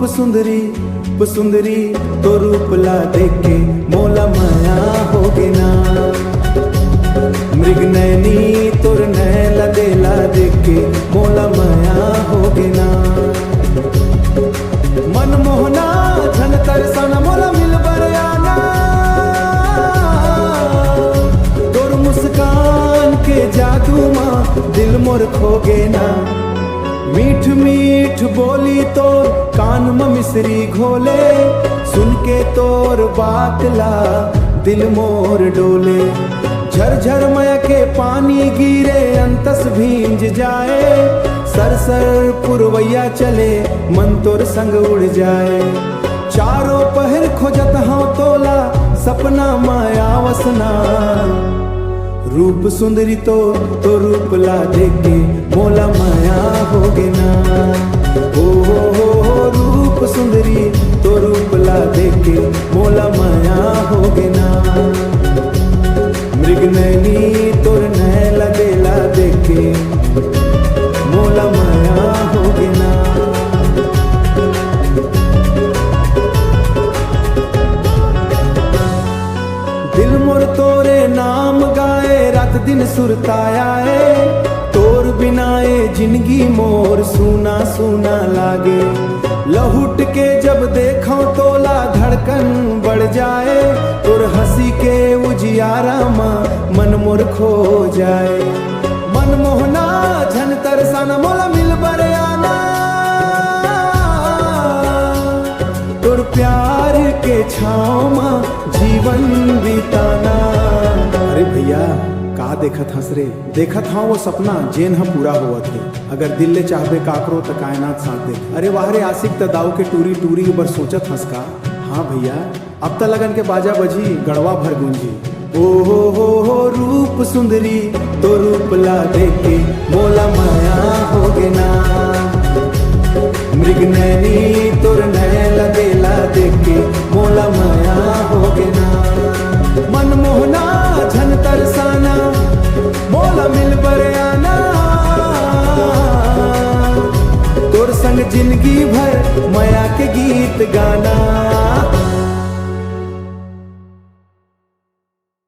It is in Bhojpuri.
सुंदरी तो रूप ला देखे मोला माया होगे ना। मृग नैनी तोर नैला देला देखे मोला माया होगे ना। मन मोहना झन तरसाना मोला मिल बरयाना। तोर मुस्कान के जादू माँ दिल मोर खोगे ना। मीठ मीठ बोली तोर कान में मिश्री घोले। सुन के तोर बात ला दिल मोर डोले। झरझर मय के पानी गिरे अंतस भींज जाए। सर सर पुरवैया चले मन तोर संग उड़ जाए। चारों पहर खोजत हाँ तोला सपना माया वसना। रूप सुंदरी तो रूप ला देखे मोला माया होगे ना। ओ रूप सुंदरी तो रूप ला देखे मोला माया होगे ना। मृग नैनी तोर नैला देला देखे मोला माया होगे ना। दिल मोर तोरे नाम गाए रात दिन सुरताया है। तोर बिनाए जिंदगी मोर सूना सूना लागे। लहुट के जब देखो तोला धड़कन बढ़ जाए। तोर हंसी के उजियारा माँ मन मोर खो जाए। मन मोहना झन तरसाना मोला मिल बरयाना। तोर प्यार के छाँव माँ जीवन बिताना। अरे भैया का देखत हंस रे। देखत हाँ वो सपना जेन हम पूरा हुआ थे। अगर दिल ले चाहबे काकरो त कायनात साथ दे। अरे वाह रे आशिक त दाऊ के टूरी टूरी बर सोचत हंस का। हाँ भैया अब त लगन के बाजा बजी गढ़वा भर गूंजी। ओ हो रूप सुंदरी तो रूप ला देखे मोला माया होगे ना। मृग नैनी तोर नैला देला देखे मोला माया होगे ना। मन मोहना झन तरसाना मोला मिल बरयाना। तोर संग जिंदगी भर माया के गीत गाना।